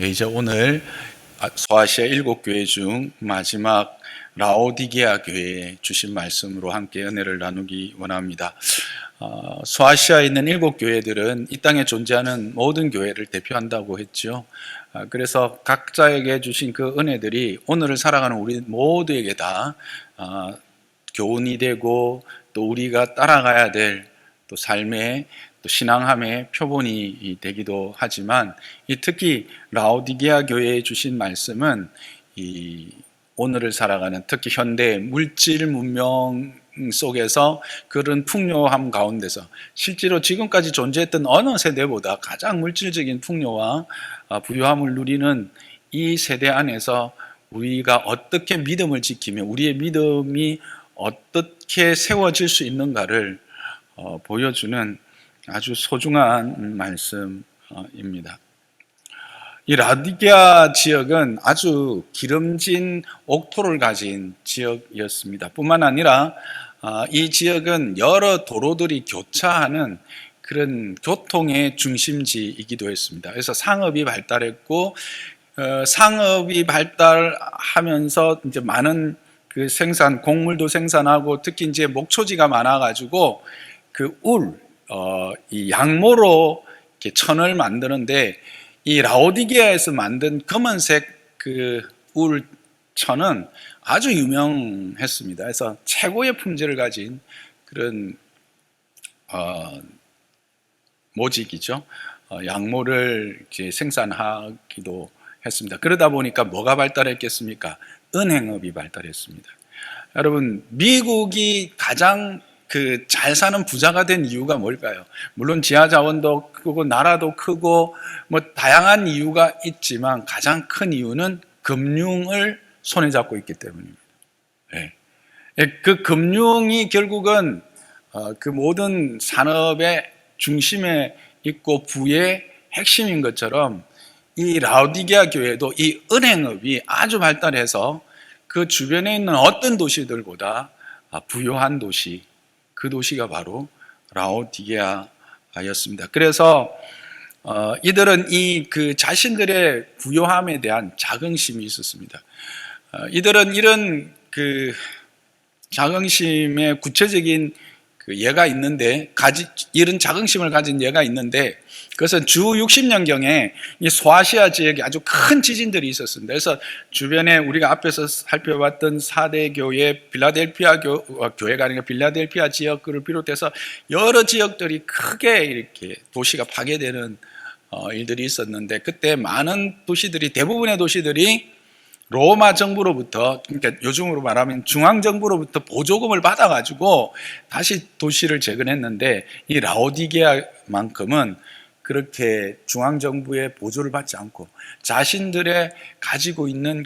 이제 오늘 소아시아 7교회 중 마지막 라오디게아 교회에 주신 말씀으로 함께 은혜를 나누기 원합니다. 소아시아에 있는 7교회들은 이 땅에 존재하는 모든 교회를 대표한다고 했죠. 그래서 각자에게 주신 그 은혜들이 오늘을 살아가는 우리 모두에게 다 교훈이 되고 또 우리가 따라가야 될 또 삶의 또 신앙함의 표본이 되기도 하지만 특히 라오디게아 교회에 주신 말씀은 오늘을 살아가는 특히 현대 물질 문명 속에서 그런 풍요함 가운데서 실제로 지금까지 존재했던 어느 세대보다 가장 물질적인 풍요와 부유함을 누리는 이 세대 안에서 우리가 어떻게 믿음을 지키며 우리의 믿음이 어떻게 세워질 수 있는가를 보여주는 아주 소중한 말씀입니다. 이 라오디게아 지역은 아주 기름진 옥토를 가진 지역이었습니다. 뿐만 아니라 이 지역은 여러 도로들이 교차하는 그런 교통의 중심지이기도 했습니다. 그래서 상업이 발달했고 상업이 발달하면서 이제 많은 그 생산, 곡물도 생산하고 특히 이제 목초지가 많아가지고 그 이 양모로 이렇게 천을 만드는데 이 라오디게아에서 만든 검은색 그 울천은 아주 유명했습니다. 그래서 최고의 품질을 가진 그런 모직이죠. 양모를 이렇게 생산하기도 했습니다. 그러다 보니까 뭐가 발달했겠습니까? 은행업이 발달했습니다. 여러분, 미국이 가장 잘 사는 부자가 된 이유가 뭘까요? 물론 지하 자원도 크고 나라도 크고 뭐 다양한 이유가 있지만 가장 큰 이유는 금융을 손에 잡고 있기 때문입니다. 그 금융이 결국은 그 모든 산업의 중심에 있고 부의 핵심인 것처럼 이 라오디게아 교회도 이 은행업이 아주 발달해서 그 주변에 있는 어떤 도시들보다 부유한 도시, 그 도시가 바로 라오디게아였습니다. 그래서 이들은 그 자신들의 부유함에 대한 자긍심이 있었습니다. 이들은 이런 그 자긍심의 구체적인 그 예가 있는데 이런 자긍심을 가진 예가 있는데 그것은 주 60년경에 이 소아시아 지역에 아주 큰 지진들이 있었습니다. 그래서 주변에 우리가 앞에서 살펴봤던 4대 교회, 빌라델피아 교회가 아니라 빌라델피아 지역을 비롯해서 여러 지역들이 크게 이렇게 도시가 파괴되는 일들이 있었는데 그때 많은 도시들이 대부분의 도시들이 로마 정부로부터, 그러니까 요즘으로 말하면 중앙정부로부터 보조금을 받아가지고 다시 도시를 재건했는데 이 라오디게아만큼은 그렇게 중앙정부의 보조를 받지 않고 자신들의 가지고 있는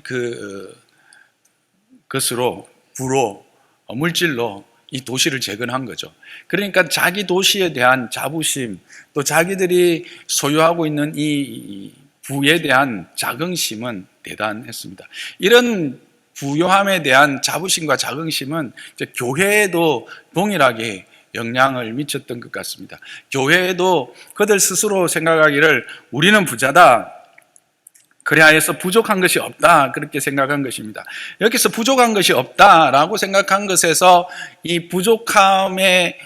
것으로, 부로, 물질로 이 도시를 재건한 거죠. 그러니까 자기 도시에 대한 자부심, 또 자기들이 소유하고 있는 이 부에 대한 자긍심은 대단했습니다. 이런 부요함에 대한 자부심과 자긍심은 교회에도 동일하게 영향을 미쳤던 것 같습니다. 교회에도 그들 스스로 생각하기를 우리는 부자다, 그래야해서 부족한 것이 없다, 그렇게 생각한 것입니다. 여기서 부족한 것이 없다라고 생각한 것에서 이 부족함의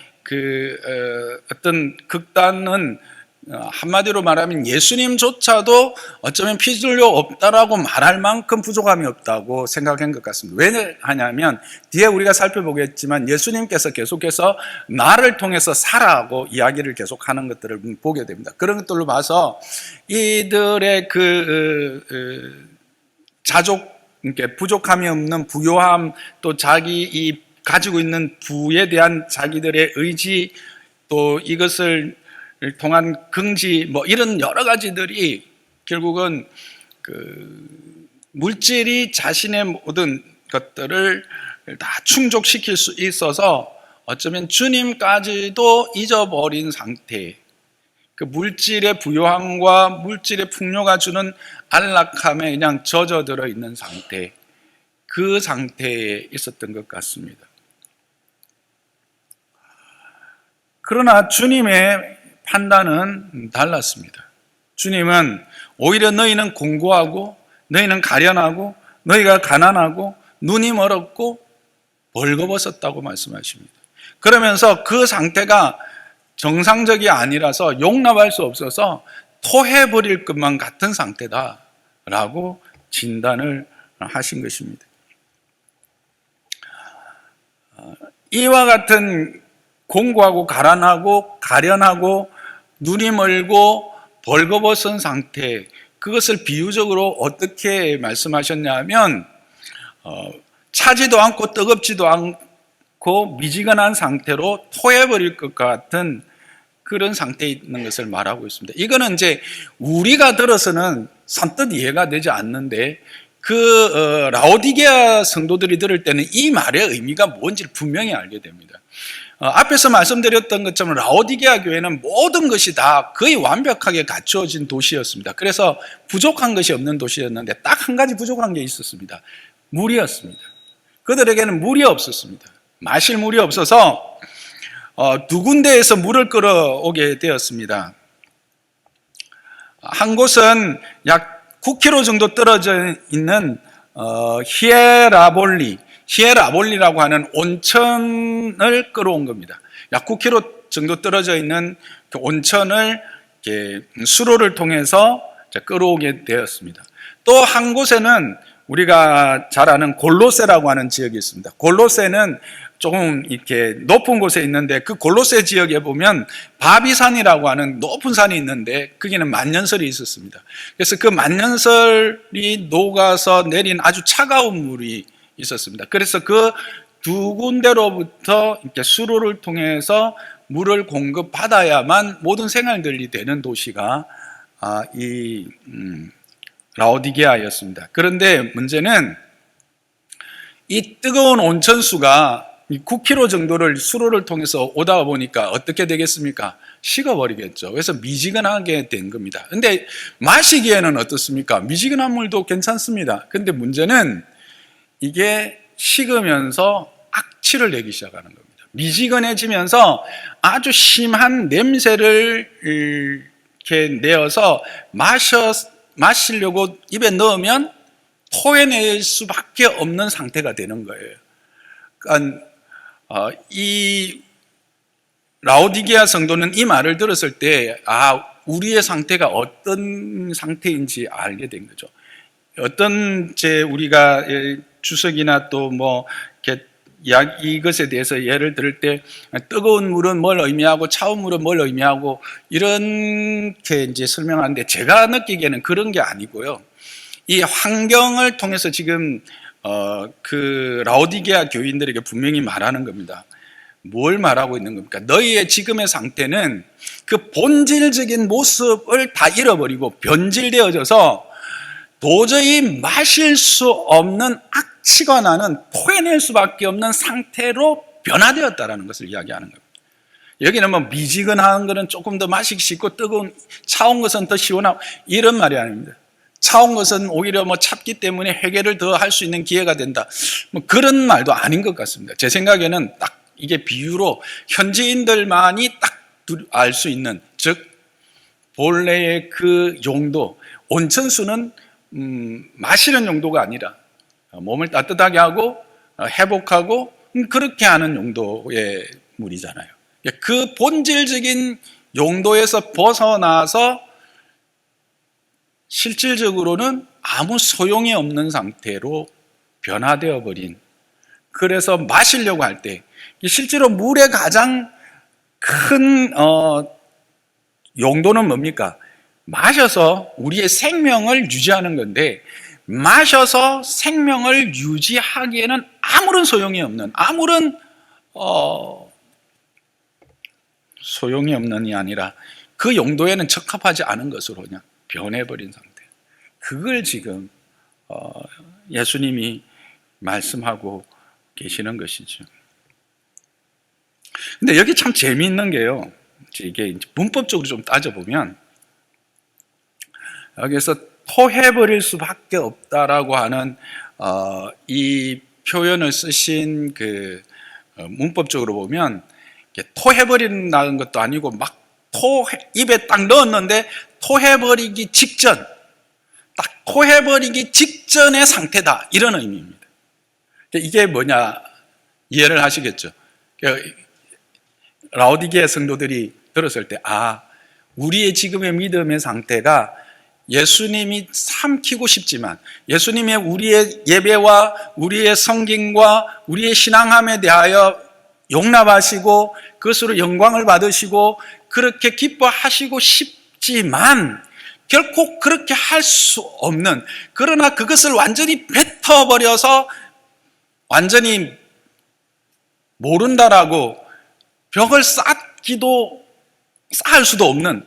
어떤 극단은 한마디로 말하면 예수님조차도 어쩌면 필요 없다라고 말할 만큼 부족함이 없다고 생각한 것 같습니다. 왜 하냐면 뒤에 우리가 살펴보겠지만 예수님께서 계속해서 나를 통해서 살아고 이야기를 계속하는 것들을 보게 됩니다. 그런 것들로 봐서 이들의 그러니까 부족함이 없는 부요함, 또 자기 가지고 있는 부에 대한 자기들의 의지, 또 이것을 통한 긍지, 뭐 이런 여러 가지들이 결국은 물질이 자신의 모든 것들을 다 충족시킬 수 있어서 어쩌면 주님까지도 잊어버린 상태, 그 물질의 부요함과 물질의 풍요가 주는 안락함에 그냥 젖어들어 있는 상태, 그 상태에 있었던 것 같습니다. 그러나 주님의 판단은 달랐습니다. 주님은 오히려 너희는 공고하고 너희는 가련하고 너희가 가난하고 눈이 멀었고 벌거벗었다고 말씀하십니다. 그러면서 그 상태가 정상적이 아니라서 용납할 수 없어서 토해버릴 것만 같은 상태다라고 진단을 하신 것입니다. 이와 같은 공고하고 가난하고 가련하고 눈이 멀고 벌거벗은 상태, 그것을 비유적으로 어떻게 말씀하셨냐면 차지도 않고 뜨겁지도 않고 미지근한 상태로 토해버릴 것 같은 그런 상태에 있는 것을 말하고 있습니다. 이거는 이제 우리가 들어서는 산뜻 이해가 되지 않는데 라오디게아 성도들이 들을 때는 이 말의 의미가 뭔지를 분명히 알게 됩니다. 앞에서 말씀드렸던 것처럼 라오디게아 교회는 모든 것이 다 거의 완벽하게 갖추어진 도시였습니다. 그래서 부족한 것이 없는 도시였는데 딱 한 가지 부족한 게 있었습니다. 물이었습니다. 그들에게는 물이 없었습니다. 마실 물이 없어서 두 군데에서 물을 끌어오게 되었습니다. 한 곳은 약 9km 정도 떨어져 있는 히에라볼리라고 하는 온천을 끌어온 겁니다. 약 9km 정도 떨어져 있는 그 온천을 수로를 통해서 끌어오게 되었습니다. 또 한 곳에는 우리가 잘 아는 골로세라고 하는 지역이 있습니다. 골로세는 조금 이렇게 높은 곳에 있는데 그 골로세 지역에 보면 바비산이라고 하는 높은 산이 있는데 거기는 만년설이 있었습니다. 그래서 그 만년설이 녹아서 내린 아주 차가운 물이 있었습니다. 그래서 그 두 군데로부터 이렇게 수로를 통해서 물을 공급받아야만 모든 생활들이 되는 도시가 이 라오디게아였습니다. 그런데 문제는 이 뜨거운 온천수가 9km 정도를 수로를 통해서 오다 보니까 어떻게 되겠습니까? 식어버리겠죠. 그래서 미지근하게 된 겁니다. 근데 마시기에는 어떻습니까? 미지근한 물도 괜찮습니다. 근데 문제는 이게 식으면서 악취를 내기 시작하는 겁니다. 미지근해지면서 아주 심한 냄새를 이렇게 내어서 마시려고 입에 넣으면 토해낼 수밖에 없는 상태가 되는 거예요. 그러니까 이 라오디게아 성도는 이 말을 들었을 때 우리의 상태가 어떤 상태인지 알게 된 거죠. 어떤 우리가 주석이나 또 뭐 이것에 대해서 예를 들을 때 뜨거운 물은 뭘 의미하고 차운 물은 뭘 의미하고 이렇게 이제 설명하는데 제가 느끼기에는 그런 게 아니고요. 이 환경을 통해서 지금 그 라오디게아 교인들에게 분명히 말하는 겁니다. 뭘 말하고 있는 겁니까? 너희의 지금의 상태는 그 본질적인 모습을 다 잃어버리고 변질되어져서 도저히 마실 수 없는 악취가 나는 토해낼 수밖에 없는 상태로 변화되었다라는 것을 이야기하는 겁니다. 여기는 뭐 미지근한 것은 조금 더 마시기 쉽고 뜨거운 차운 것은 더 시원하고 이런 말이 아닙니다. 차온 것은 오히려 뭐 찹기 때문에 회개를 더 할 수 있는 기회가 된다. 뭐 그런 말도 아닌 것 같습니다. 제 생각에는 딱 이게 비유로 현지인들만이 딱 알 수 있는, 즉 본래의 그 용도, 온천수는 마시는 용도가 아니라 몸을 따뜻하게 하고 회복하고 그렇게 하는 용도의 물이잖아요. 그 본질적인 용도에서 벗어나서 실질적으로는 아무 소용이 없는 상태로 변화되어 버린, 그래서 마시려고 할 때 실제로 물의 가장 큰 용도는 뭡니까? 마셔서 우리의 생명을 유지하는 건데, 마셔서 생명을 유지하기에는 아무런 소용이 없는, 아무런 소용이 없는이 아니라 그 용도에는 적합하지 않은 것으로 그냥 변해버린 상태. 그걸 지금 예수님이 말씀하고 계시는 것이죠. 근데 여기 참 재미있는 게요, 이게 문법적으로 좀 따져보면 여기서 토해버릴 수밖에 없다라고 하는 이 표현을 쓰신 그 문법적으로 보면 토해버린다는 것도 아니고 막 입에 딱 넣었는데 토해버리기 직전, 토해버리기 직전의 상태다, 이런 의미입니다. 이게 뭐냐 이해를 하시겠죠? 라오디게아 성도들이 들었을 때, 우리의 지금의 믿음의 상태가 예수님이 삼키고 싶지만, 예수님의 우리의 예배와 우리의 성김과 우리의 신앙함에 대하여 용납하시고 그것으로 영광을 받으시고 그렇게 기뻐하시고 싶지만 결코 그렇게 할 수 없는, 그러나 그것을 완전히 뱉어버려서 완전히 모른다라고 벽을 쌓을 수도 없는,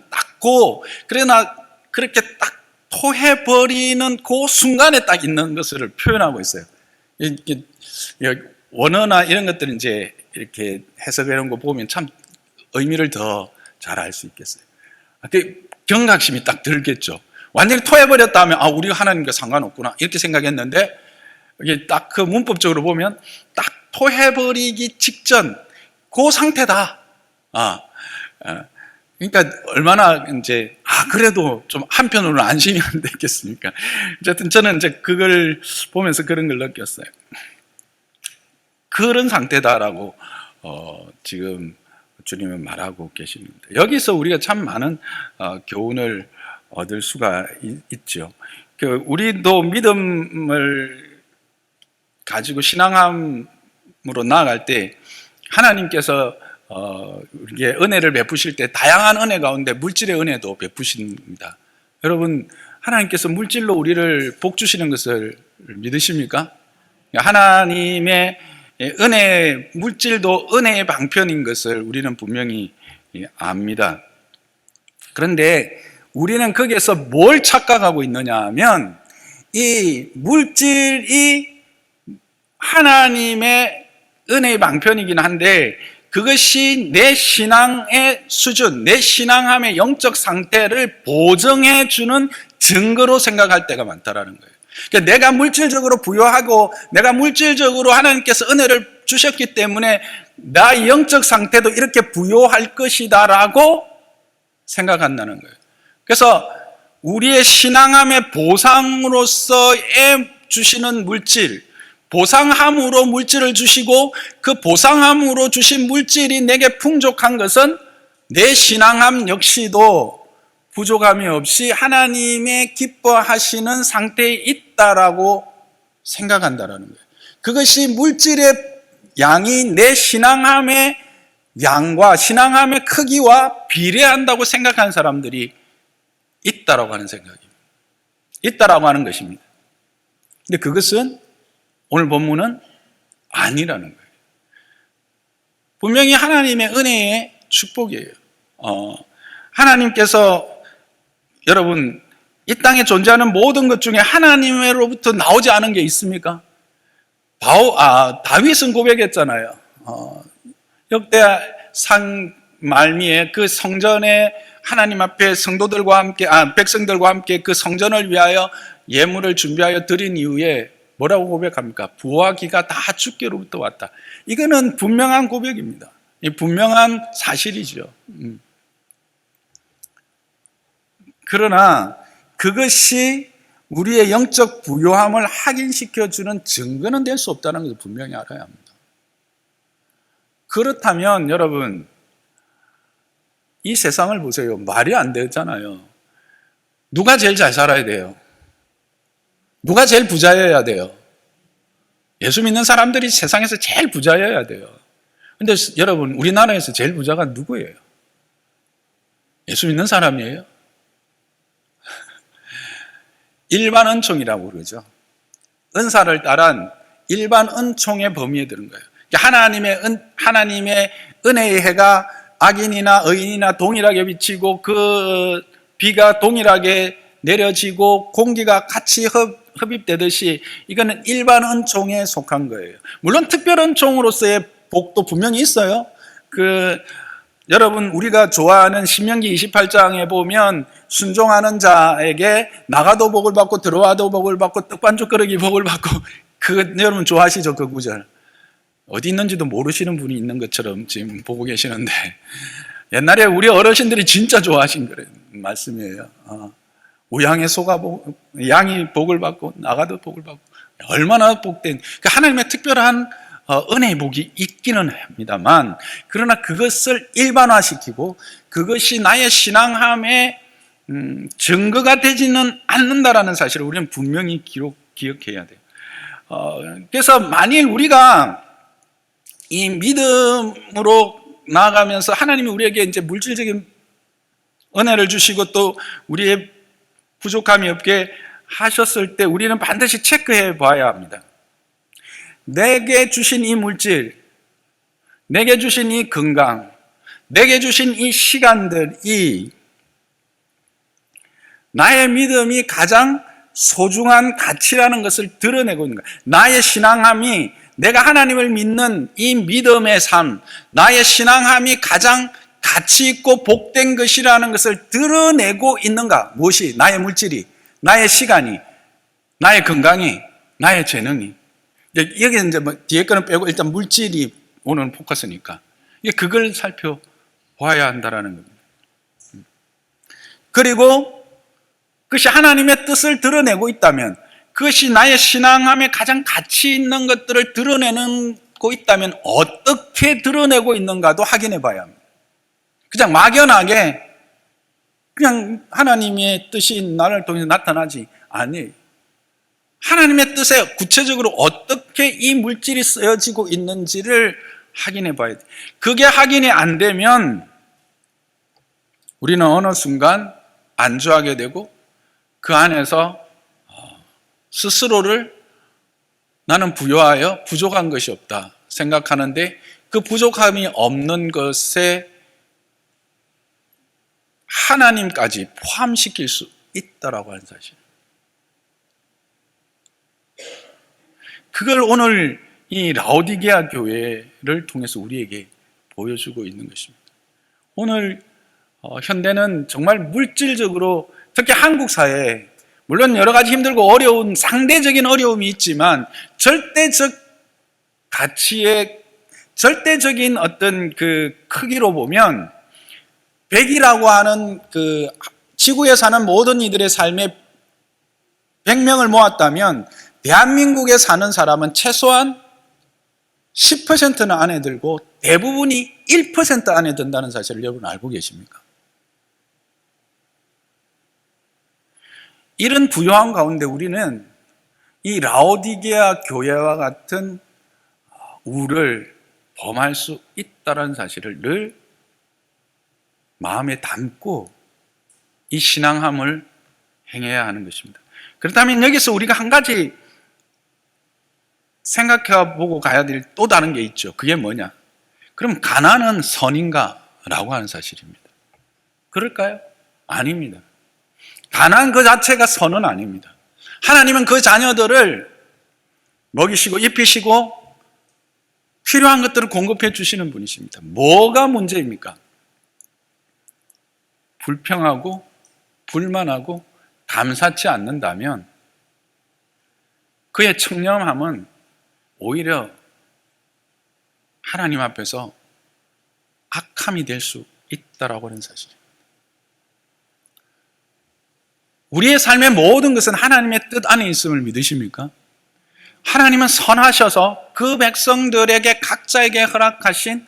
그러나 그렇게 딱 토해버리는 그 순간에 딱 있는 것을 표현하고 있어요. 원어나 이런 것들은 이제 이렇게 해석해놓은 거 보면 참 의미를 더 잘 알 수 있겠어요. 경각심이 딱 들겠죠. 완전히 토해버렸다 하면, 우리가 하나님과 상관없구나, 이렇게 생각했는데, 이게 딱 그 문법적으로 보면, 딱 토해버리기 직전, 그 상태다. 그러니까 얼마나 이제, 그래도 좀 한편으로는 안심이 안 되겠습니까? 어쨌든 저는 이제 그걸 보면서 그런 걸 느꼈어요. 그런 상태다라고, 지금 주님은 말하고 계십니다. 여기서 우리가 참 많은 교훈을 얻을 수가 있죠. 우리도 믿음을 가지고 신앙함으로 나아갈 때 하나님께서 우리에게 은혜를 베푸실 때 다양한 은혜 가운데 물질의 은혜도 베푸십니다. 여러분, 하나님께서 물질로 우리를 복 주시는 것을 믿으십니까? 하나님의 은혜, 물질도 은혜의 방편인 것을 우리는 분명히 압니다. 그런데 우리는 거기에서 뭘 착각하고 있느냐 하면, 이 물질이 하나님의 은혜의 방편이긴 한데 그것이 내 신앙의 수준, 내 신앙함의 영적 상태를 보정해 주는 증거로 생각할 때가 많다라는 거예요. 그러니까 내가 물질적으로 부유하고 내가 물질적으로 하나님께서 은혜를 주셨기 때문에 나의 영적 상태도 이렇게 부유할 것이다라고 생각한다는 거예요. 그래서 우리의 신앙함의 보상으로서의 주시는 물질, 보상함으로 물질을 주시고 그 보상함으로 주신 물질이 내게 풍족한 것은 내 신앙함 역시도 부족함이 없이 하나님의 기뻐하시는 상태에 있다라고 생각한다라는 거예요. 그것이 물질의 양이 내 신앙함의 양과 신앙함의 크기와 비례한다고 생각하는 사람들이 있다라고 하는 생각입니다. 있다라고 하는 것입니다. 근데 그것은 오늘 본문은 아니라는 거예요. 분명히 하나님의 은혜의 축복이에요. 하나님께서 여러분, 이 땅에 존재하는 모든 것 중에 하나님으로부터 나오지 않은 게 있습니까? 다윗은 고백했잖아요. 역대상 말미에 그 성전에 하나님 앞에 성도들과 함께, 백성들과 함께 그 성전을 위하여 예물을 준비하여 드린 이후에 뭐라고 고백합니까? 부와 기가 다 주께로부터 왔다. 이거는 분명한 고백입니다. 분명한 사실이죠. 그러나 그것이 우리의 영적 부요함을 확인시켜주는 증거는 될 수 없다는 것을 분명히 알아야 합니다. 그렇다면 여러분, 이 세상을 보세요. 말이 안 되잖아요. 누가 제일 잘 살아야 돼요? 누가 제일 부자여야 돼요? 예수 믿는 사람들이 세상에서 제일 부자여야 돼요. 근데 여러분, 우리나라에서 제일 부자가 누구예요? 예수 믿는 사람이에요? 일반 은총이라고 그러죠. 은사를 따른 일반 은총의 범위에 드는 거예요. 하나님의 은혜의 해가 악인이나 의인이나 동일하게 비치고 그 비가 동일하게 내려지고 공기가 같이 흡입되듯이 이거는 일반 은총에 속한 거예요. 물론 특별 은총으로서의 복도 분명히 있어요. 여러분, 우리가 좋아하는 신명기 28장에 보면 순종하는 자에게 나가도 복을 받고 들어와도 복을 받고 떡반죽 끓이기 복을 받고, 여러분 좋아하시죠? 그 구절. 어디 있는지도 모르시는 분이 있는 것처럼 지금 보고 계시는데, 옛날에 우리 어르신들이 진짜 좋아하신 말씀이에요. 우양의 소가 양이 복을 받고 나가도 복을 받고 얼마나 복된 하나님의 특별한 은혜의 복이 있기는 합니다만, 그러나 그것을 일반화시키고 그것이 나의 신앙함의 증거가 되지는 않는다라는 사실을 우리는 분명히 기억해야 돼요. 그래서 만일 우리가 이 믿음으로 나아가면서 하나님이 우리에게 이제 물질적인 은혜를 주시고 또 우리의 부족함이 없게 하셨을 때 우리는 반드시 체크해 봐야 합니다. 내게 주신 이 물질, 내게 주신 이 건강, 내게 주신 이 시간들이 나의 믿음이 가장 소중한 가치라는 것을 드러내고 있는 거예요. 나의 신앙함이, 내가 하나님을 믿는 이 믿음의 삶, 나의 신앙함이 가장 가치 있고 복된 것이라는 것을 드러내고 있는가? 무엇이? 나의 물질이, 나의 시간이, 나의 건강이, 나의 재능이. 여기 이제 뒤에 거는 빼고 일단 물질이 오늘 포커스니까 그걸 살펴봐야 한다라는 겁니다. 그리고 그것이 하나님의 뜻을 드러내고 있다면, 그것이 나의 신앙함에 가장 가치 있는 것들을 드러내고 있다면 어떻게 드러내고 있는가도 확인해 봐야 합니다. 그냥 막연하게 그냥 하나님의 뜻이 나를 통해서 나타나지 아니에요. 하나님의 뜻에 구체적으로 어떻게 이 물질이 쓰여지고 있는지를 확인해 봐야 돼요. 그게 확인이 안 되면 우리는 어느 순간 안주하게 되고 그 안에서 스스로를 나는 부유하여 부족한 것이 없다 생각하는데, 그 부족함이 없는 것에 하나님까지 포함시킬 수 있다라고 하는 사실. 그걸 오늘 이 라오디게아 교회를 통해서 우리에게 보여주고 있는 것입니다. 오늘 현대는 정말 물질적으로, 특히 한국 사회에 물론 여러 가지 힘들고 어려운 상대적인 어려움이 있지만 절대적 가치의 절대적인 어떤 그 크기로 보면 100이라고 하는 그 지구에 사는 모든 이들의 삶에 100명을 모았다면 대한민국에 사는 사람은 최소한 10%는 안에 들고 대부분이 1% 안에 든다는 사실을 여러분 알고 계십니까? 이런 부유함 가운데 우리는 이 라오디게아 교회와 같은 우를 범할 수 있다는 사실을 늘 마음에 담고 이 신앙함을 행해야 하는 것입니다. 그렇다면 여기서 우리가 한 가지 생각해 보고 가야 될 또 다른 게 있죠. 그게 뭐냐? 그럼 가난은 선인가? 라고 하는 사실입니다. 그럴까요? 아닙니다. 가난 그 자체가 선은 아닙니다. 하나님은 그 자녀들을 먹이시고 입히시고 필요한 것들을 공급해 주시는 분이십니다. 뭐가 문제입니까? 불평하고 불만하고 감사치 않는다면 그의 청렴함은 오히려 하나님 앞에서 악함이 될 수 있다라고 하는 사실입니다. 우리의 삶의 모든 것은 하나님의 뜻 안에 있음을 믿으십니까? 하나님은 선하셔서 그 백성들에게 각자에게 허락하신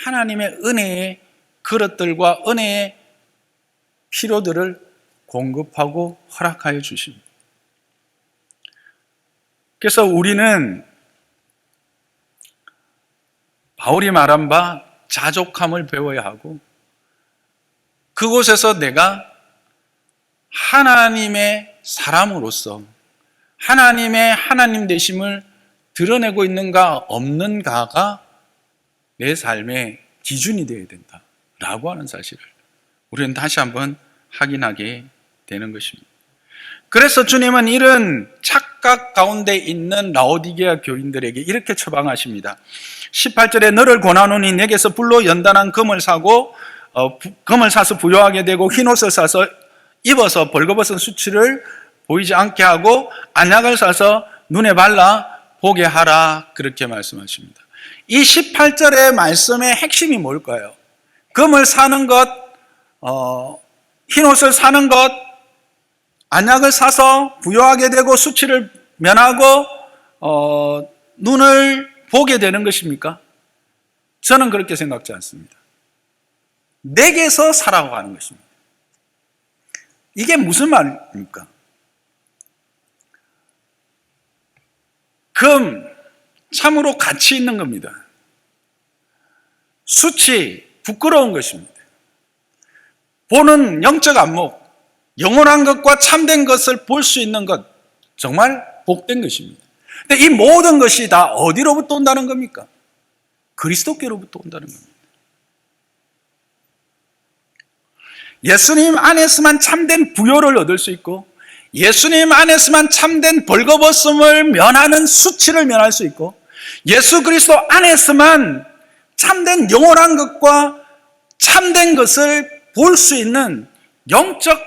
하나님의 은혜의 그릇들과 은혜의 필요들을 공급하고 허락하여 주십니다. 그래서 우리는 바울이 말한 바 자족함을 배워야 하고, 그곳에서 내가 하나님의 사람으로서 하나님의 하나님 되심을 드러내고 있는가 없는가가 내 삶의 기준이 되어야 된다라고 하는 사실을 우리는 다시 한번 확인하게 되는 것입니다. 그래서 주님은 이런 착각 가운데 있는 라오디게아 교인들에게 이렇게 처방하십니다. 18절에 너를 권하노니 내게서 불로 연단한 금을 사고 금을 사서 부요하게 되고 흰옷을 사서 입어서 벌거벗은 수치를 보이지 않게 하고 안약을 사서 눈에 발라 보게 하라, 그렇게 말씀하십니다. 이 18절의 말씀의 핵심이 뭘까요? 금을 사는 것, 흰옷을 사는 것, 안약을 사서 부유하게 되고 수치를 면하고 눈을 보게 되는 것입니까? 저는 그렇게 생각지 않습니다. 내게서 살아가는 것입니다. 이게 무슨 말입니까? 금, 참으로 가치 있는 겁니다. 수치, 부끄러운 것입니다. 보는 영적 안목, 영원한 것과 참된 것을 볼 수 있는 것, 정말 복된 것입니다. 근데 이 모든 것이 다 어디로부터 온다는 겁니까? 그리스도께로부터 온다는 겁니다. 예수님 안에서만 참된 부요를 얻을 수 있고, 예수님 안에서만 참된 벌거벗음을 면하는 수치를 면할 수 있고, 예수 그리스도 안에서만 참된 영원한 것과 참된 것을 볼 수 있는 영적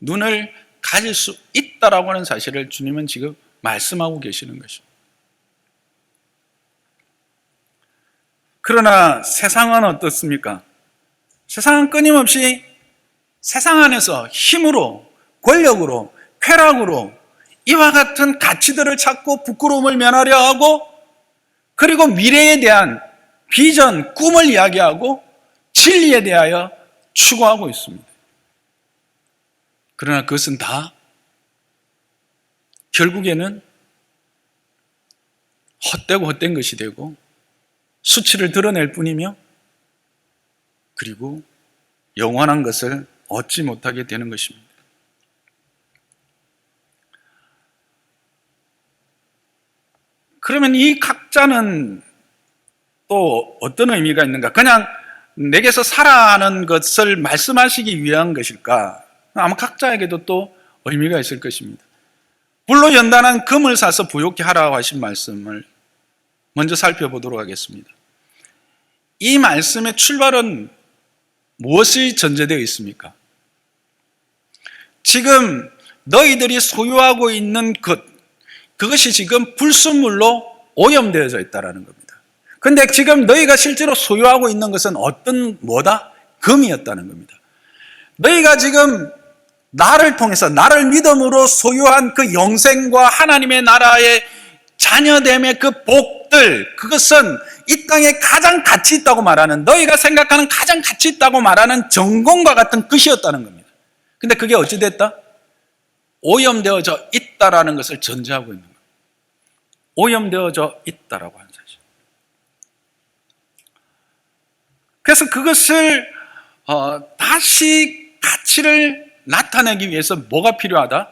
눈을 가질 수 있다라고 하는 사실을 주님은 지금 말씀하고 계시는 것입니다. 그러나 세상은 어떻습니까? 세상은 끊임없이 세상 안에서 힘으로, 권력으로, 쾌락으로 이와 같은 가치들을 찾고 부끄러움을 면하려 하고, 그리고 미래에 대한 비전, 꿈을 이야기하고 진리에 대하여 추구하고 있습니다. 그러나 그것은 다 결국에는 헛되고 헛된 것이 되고 수치를 드러낼 뿐이며, 그리고 영원한 것을 얻지 못하게 되는 것입니다. 그러면 이 각자는 또 어떤 의미가 있는가? 그냥 내게서 살아가는 것을 말씀하시기 위한 것일까? 아마 각자에게도 또 의미가 있을 것입니다. 불로 연단한 금을 사서 부욕케 하라고 하신 말씀을 먼저 살펴보도록 하겠습니다. 이 말씀의 출발은 무엇이 전제되어 있습니까? 지금 너희들이 소유하고 있는 것, 그것이 지금 불순물로 오염되어져 있다는 겁니다. 근데 지금 너희가 실제로 소유하고 있는 것은 뭐다? 금이었다는 겁니다. 너희가 지금 나를 통해서, 나를 믿음으로 소유한 그 영생과 하나님의 나라의 자녀됨의 그 복들, 그것은 이 땅에 가장 가치 있다고 말하는, 너희가 생각하는 가장 가치 있다고 말하는 정금과 같은 것이었다는 겁니다. 근데 그게 어찌됐다? 오염되어져 있다라는 것을 전제하고 있는 겁니다. 오염되어져 있다라고 하는 사실. 그래서 그것을 다시 가치를 나타내기 위해서 뭐가 필요하다?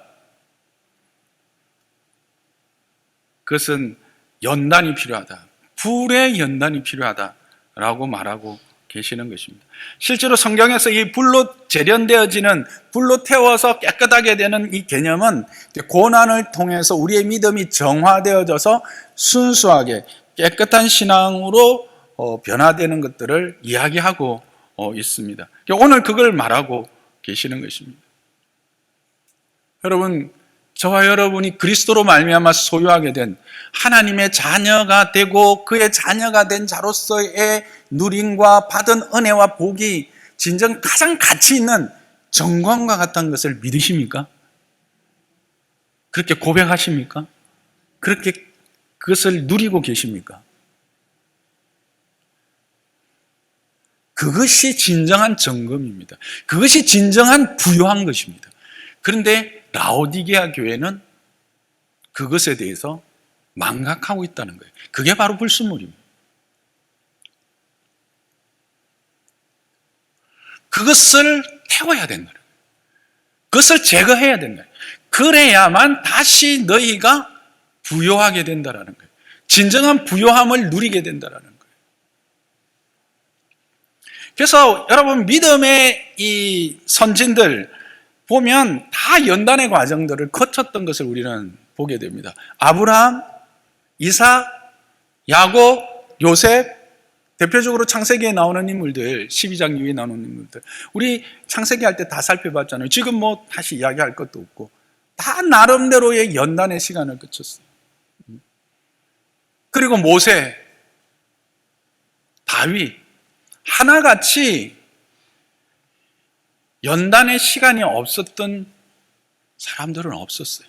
그것은 연단이 필요하다. 불의 연단이 필요하다라고 말하고 계시는 것입니다. 실제로 성경에서 이 불로 재련되어지는, 불로 태워서 깨끗하게 되는 이 개념은 고난을 통해서 우리의 믿음이 정화되어져서 순수하게 깨끗한 신앙으로 변화되는 것들을 이야기하고 있습니다. 오늘 그걸 말하고 계시는 것입니다. 여러분, 저와 여러분이 그리스도로 말미암아 소유하게 된 하나님의 자녀가 되고 그의 자녀가 된 자로서의 누림과 받은 은혜와 복이 진정 가장 가치 있는 정광과 같은 것을 믿으십니까? 그렇게 고백하십니까? 그렇게 그것을 누리고 계십니까? 그것이 진정한 정금입니다. 그것이 진정한 부요한 것입니다. 그런데 라오디게아 교회는 그것에 대해서 망각하고 있다는 거예요. 그게 바로 불순물입니다. 그것을 태워야 된다. 그것을 제거해야 된다. 그래야만 다시 너희가 부요하게 된다는 거예요. 진정한 부요함을 누리게 된다는 거예요. 그래서 여러분, 믿음의 이 선진들 보면 다 연단의 과정들을 거쳤던 것을 우리는 보게 됩니다. 아브라함, 이삭, 야곱, 요셉, 대표적으로 창세기에 나오는 인물들, 12장 이후에 나오는 인물들, 우리 창세기 할 때 다 살펴봤잖아요. 지금 뭐 다시 이야기할 것도 없고 다 나름대로의 연단의 시간을 거쳤어요. 그리고 모세, 다윗, 하나같이 연단의 시간이 없었던 사람들은 없었어요.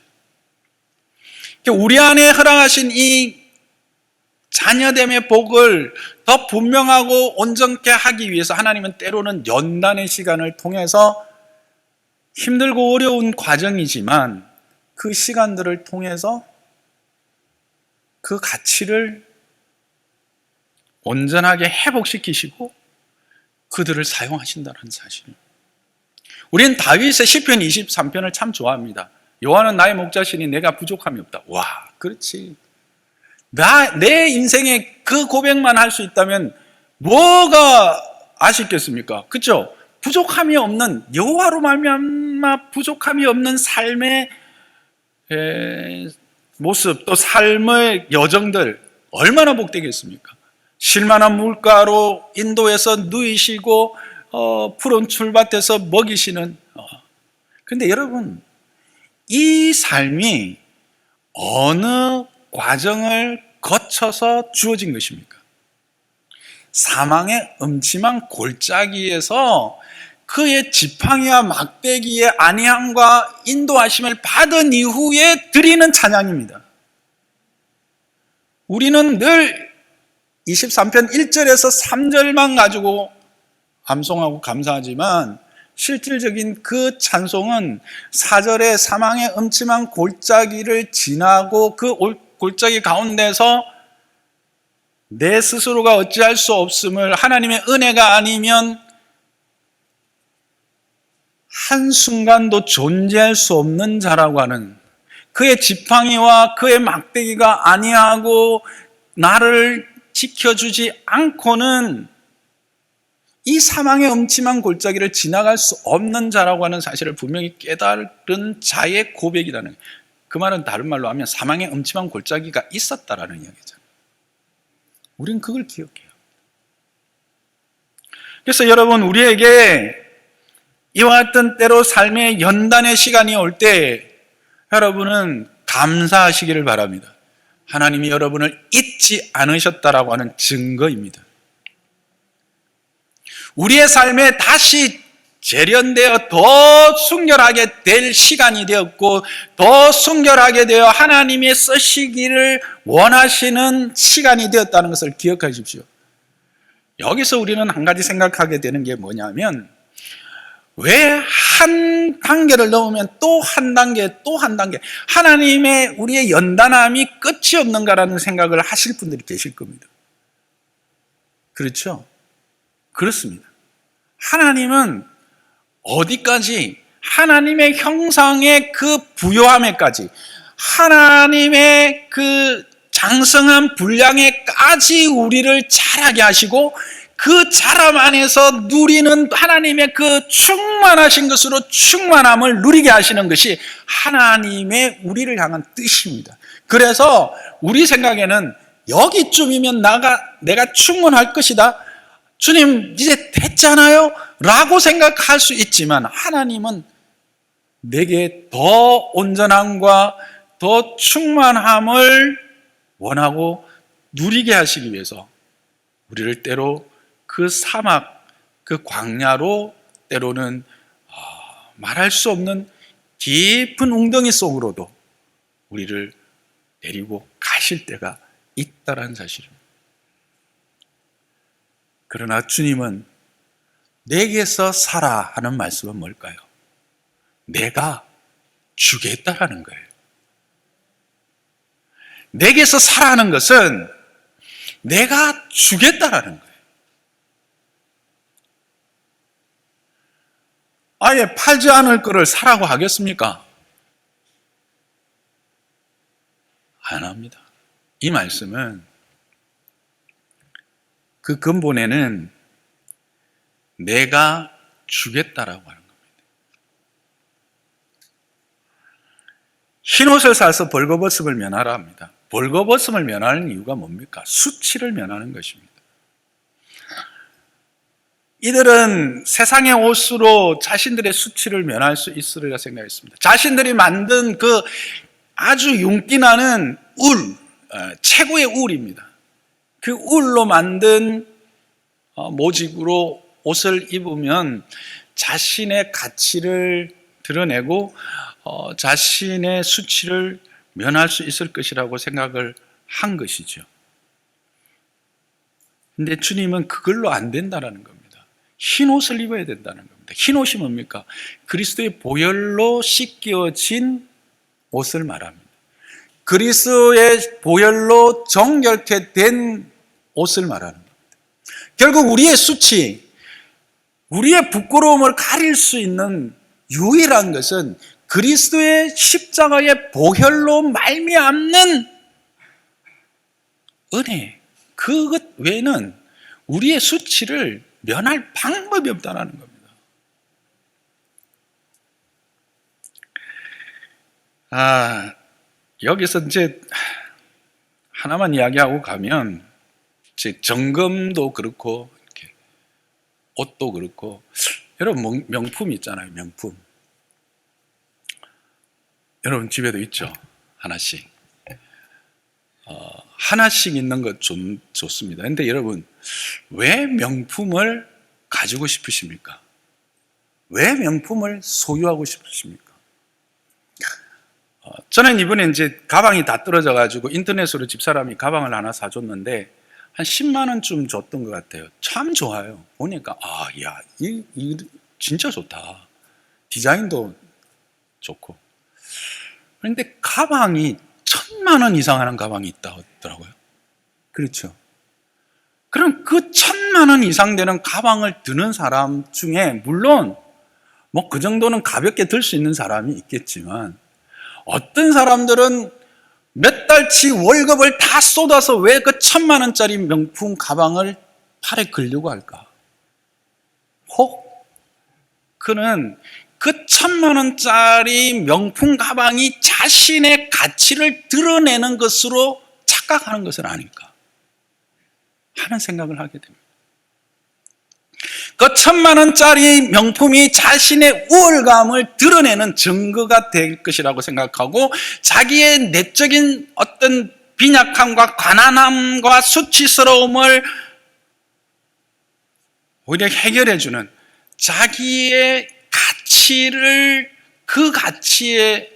우리 안에 허락하신 이 자녀됨의 복을 더 분명하고 온전케 하기 위해서 하나님은 때로는 연단의 시간을 통해서 힘들고 어려운 과정이지만 그 시간들을 통해서 그 가치를 온전하게 회복시키시고 그들을 사용하신다는 사실입니다. 우리는 다윗의 시편 23편을 참 좋아합니다. 여호와는 나의 목자시니 내가 부족함이 없다. 와, 그렇지. 내 인생에 그 고백만 할 수 있다면 뭐가 아쉽겠습니까? 그렇죠? 부족함이 없는, 여호와로 말미암아 부족함이 없는 삶의 모습, 또 삶의 여정들 얼마나 복되겠습니까? 쉴만한 물가로 인도해서 누이시고 푸른 출밭에서 먹이시는. 그런데 여러분, 이 삶이 어느 과정을 거쳐서 주어진 것입니까? 사망의 음침한 골짜기에서 그의 지팡이와 막대기의 안위함과 인도하심을 받은 이후에 드리는 찬양입니다. 우리는 늘 23편 1절에서 3절만 가지고 암송하고 감사하지만 실질적인 그 찬송은 4절의 사망의 음침한 골짜기를 지나고 그 골짜기 가운데서 내 스스로가 어찌할 수 없음을, 하나님의 은혜가 아니면 한순간도 존재할 수 없는 자라고 하는, 그의 지팡이와 그의 막대기가 아니하고 나를 지켜주지 않고는 이 사망의 음침한 골짜기를 지나갈 수 없는 자라고 하는 사실을 분명히 깨달은 자의 고백이라는, 그 말은 다른 말로 하면 사망의 음침한 골짜기가 있었다라는 이야기잖아요. 우리는 그걸 기억해요. 그래서 여러분, 우리에게 이와 같은 때로 삶의 연단의 시간이 올 때 여러분은 감사하시기를 바랍니다. 하나님이 여러분을 잊지 않으셨다라고 하는 증거입니다. 우리의 삶에 다시 재련되어 더 순결하게 될 시간이 되었고, 더 순결하게 되어 하나님의 쓰시기를 원하시는 시간이 되었다는 것을 기억하십시오. 여기서 우리는 한 가지 생각하게 되는 게 뭐냐면, 왜 한 단계를 넘으면 또 한 단계, 또 한 단계, 하나님의 우리의 연단함이 끝이 없는가라는 생각을 하실 분들이 계실 겁니다. 그렇죠? 그렇습니다. 하나님은 어디까지, 하나님의 형상의 그 부요함에까지, 하나님의 그 장성한 분량에까지 우리를 자라게 하시고, 그 자람 안에서 누리는 하나님의 그 충만하신 것으로 충만함을 누리게 하시는 것이 하나님의 우리를 향한 뜻입니다. 그래서 우리 생각에는 여기쯤이면 내가 충분할 것이다, 주님 이제 됐잖아요 라고 생각할 수 있지만, 하나님은 내게 더 온전함과 더 충만함을 원하고 누리게 하시기 위해서 우리를 때로 그 사막, 그 광야로, 때로는 말할 수 없는 깊은 웅덩이 속으로도 우리를 데리고 가실 때가 있다라는 사실입니다. 그러나 주님은 내게서 살아 하는 말씀은 뭘까요? 내가 주겠다라는 거예요. 내게서 살아 하는 것은 내가 주겠다라는 거예요. 아예 팔지 않을 거를 사라고 하겠습니까? 안 합니다. 이 말씀은 그 근본에는 내가 주겠다라고 하는 겁니다. 흰옷을 사서 벌거벗음을 면하라 합니다. 벌거벗음을 면하는 이유가 뭡니까? 수치를 면하는 것입니다. 이들은 세상의 옷으로 자신들의 수치를 면할 수 있으리라 생각했습니다. 자신들이 만든 그 아주 윤기나는 울, 최고의 울입니다. 그 울로 만든 모직으로 옷을 입으면 자신의 가치를 드러내고 자신의 수치를 면할 수 있을 것이라고 생각을 한 것이죠. 근데 주님은 그걸로 안 된다는 겁니다. 흰 옷을 입어야 된다는 겁니다. 흰 옷이 뭡니까? 그리스도의 보혈로 씻겨진 옷을 말합니다. 그리스도의 보혈로 정결케 된 옷을 말하는 겁니다. 결국 우리의 수치, 우리의 부끄러움을 가릴 수 있는 유일한 것은 그리스도의 십자가의 보혈로 말미암는 은혜, 그것 외에는 우리의 수치를 면할 방법이 없다는 겁니다. 여기서 이제 하나만 이야기하고 가면, 이제 점검도 그렇고, 이렇게 옷도 그렇고, 여러분 명품 있잖아요, 명품. 여러분 집에도 있죠, 하나씩. 하나씩 있는 것 좀 좋습니다. 근데 여러분, 왜 명품을 가지고 싶으십니까? 왜 명품을 소유하고 싶으십니까? 저는 이번에 이제 가방이 다 떨어져가지고 인터넷으로 집사람이 가방을 하나 사줬는데 한 10만 원쯤 줬던 것 같아요. 참 좋아요. 보니까 이 진짜 좋다. 디자인도 좋고. 그런데 가방이 1,000만 원 이상 하는 가방이 있다고 하더라고요. 그렇죠. 그럼 그 1,000만 원 이상 되는 가방을 드는 사람 중에 물론 뭐 그 정도는 가볍게 들 수 있는 사람이 있겠지만, 어떤 사람들은 몇 달치 월급을 다 쏟아서 왜 그 1,000만 원짜리 명품 가방을 팔에 걸려고 할까? 혹 그는 그 1,000만 원짜리 명품 가방이 자신의 가치를 드러내는 것으로 착각하는 것은 아닐까 하는 생각을 하게 됩니다. 그 1,000만 원짜리 명품이 자신의 우월감을 드러내는 증거가 될 것이라고 생각하고, 자기의 내적인 어떤 빈약함과 가난함과 수치스러움을 오히려 해결해주는 자기의 가치를 그 가치에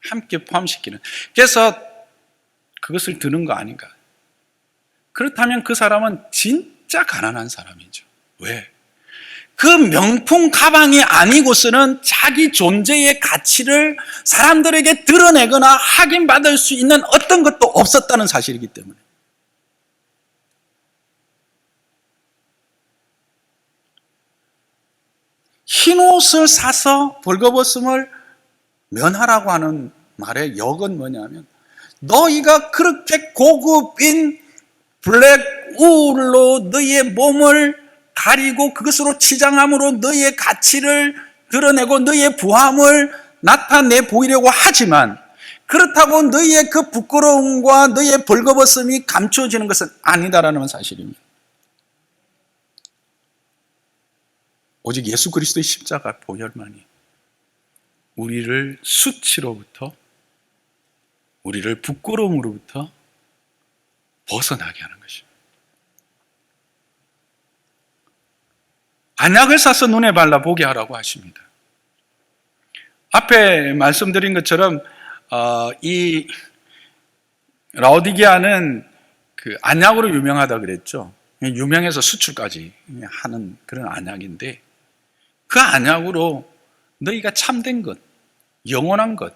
함께 포함시키는, 그래서 그것을 드는 거 아닌가. 그렇다면 그 사람은 진짜 가난한 사람이죠. 왜? 그 명품 가방이 아니고서는 자기 존재의 가치를 사람들에게 드러내거나 확인받을 수 있는 어떤 것도 없었다는 사실이기 때문에. 흰 옷을 사서 벌거벗음을 면하라고 하는 말의 역은 뭐냐면, 너희가 그렇게 고급인 블랙 울로 너희의 몸을 가리고 그것으로 치장함으로 너희의 가치를 드러내고 너희의 부함을 나타내 보이려고 하지만, 그렇다고 너희의 그 부끄러움과 너희의 벌거벗음이 감추어지는 것은 아니다라는 사실입니다. 오직 예수 그리스도의 십자가 보혈만이 우리를 수치로부터, 우리를 부끄러움으로부터 벗어나게 하는 것입니다. 안약을 사서 눈에 발라 보게 하라고 하십니다. 앞에 말씀드린 것처럼 이 라오디게아는 그 안약으로 유명하다 그랬죠. 유명해서 수출까지 하는 그런 안약인데, 그 안약으로 너희가 참된 것, 영원한 것,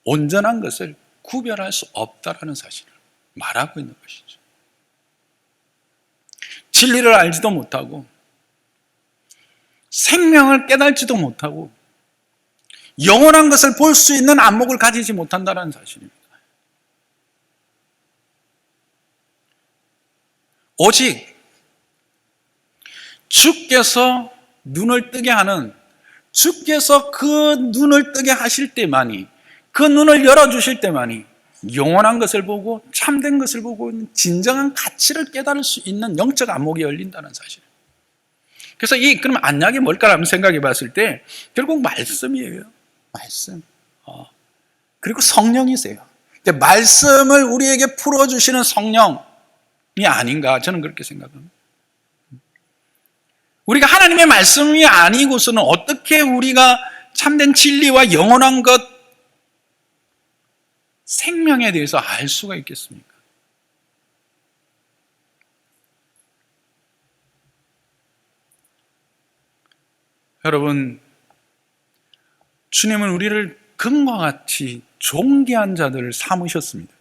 온전한 것을 구별할 수 없다라는 사실을 말하고 있는 것이죠. 진리를 알지도 못하고 생명을 깨달지도 못하고 영원한 것을 볼 수 있는 안목을 가지지 못한다는 사실입니다. 오직 주께서 눈을 뜨게 하는, 주께서 그 눈을 뜨게 하실 때만이, 그 눈을 열어주실 때만이 영원한 것을 보고 참된 것을 보고 진정한 가치를 깨달을 수 있는 영적 안목이 열린다는 사실. 그래서 그럼 안약이 뭘까라는 생각해 봤을 때 결국 말씀이에요. 말씀. 그리고 성령이세요. 말씀을 우리에게 풀어주시는 성령이 아닌가, 저는 그렇게 생각합니다. 우리가 하나님의 말씀이 아니고서는 어떻게 우리가 참된 진리와 영원한 것, 생명에 대해서 알 수가 있겠습니까? 여러분, 주님은 우리를 금과 같이 존귀한 자들을 삼으셨습니다.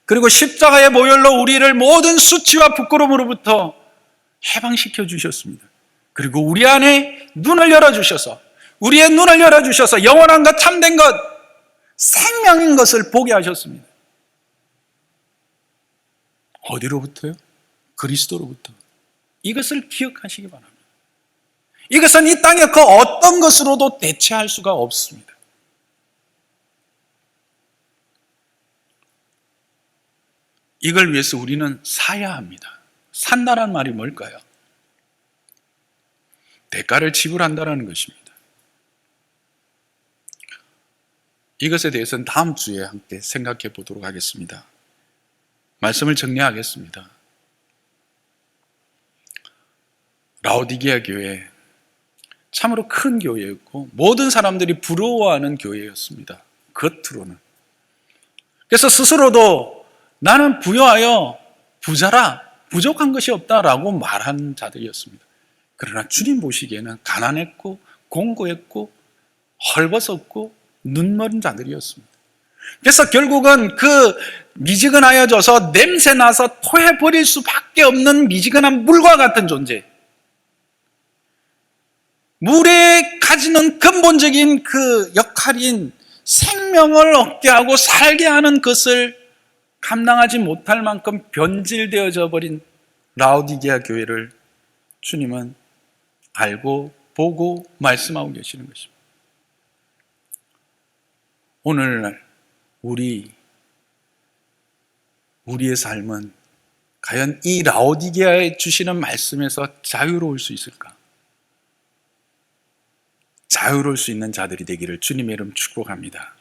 그리고 십자가의 보혈로 우리를 모든 수치와 부끄러움으로부터 해방시켜 주셨습니다. 그리고 우리 안에 눈을 열어주셔서, 우리의 눈을 열어주셔서 영원한 것, 참된 것, 생명인 것을 보게 하셨습니다. 어디로부터요? 그리스도로부터. 이것을 기억하시기 바랍니다. 이것은 이 땅의 그 어떤 것으로도 대체할 수가 없습니다. 이걸 위해서 우리는 사야 합니다. 산다는 말이 뭘까요? 대가를 지불한다는 것입니다. 이것에 대해서는 다음 주에 함께 생각해 보도록 하겠습니다. 말씀을 정리하겠습니다. 라오디게아 교회, 참으로 큰 교회였고 모든 사람들이 부러워하는 교회였습니다. 겉으로는. 그래서 스스로도 나는 부여하여 부자라, 부족한 것이 없다라고 말한 자들이었습니다. 그러나 주님 보시기에는 가난했고 공고했고 헐벗었고 눈먼 자들이었습니다. 그래서 결국은 그 미지근하여져서 냄새나서 토해버릴 수밖에 없는 미지근한 물과 같은 존재, 물에 가지는 근본적인 그 역할인 생명을 얻게 하고 살게 하는 것을 감당하지 못할 만큼 변질되어져 버린 라오디게아 교회를 주님은 알고 보고 말씀하고 계시는 것입니다. 오늘날 우리의 삶은 과연 이 라오디게아에 주시는 말씀에서 자유로울 수 있을까? 자유로울 수 있는 자들이 되기를 주님의 이름 축복합니다.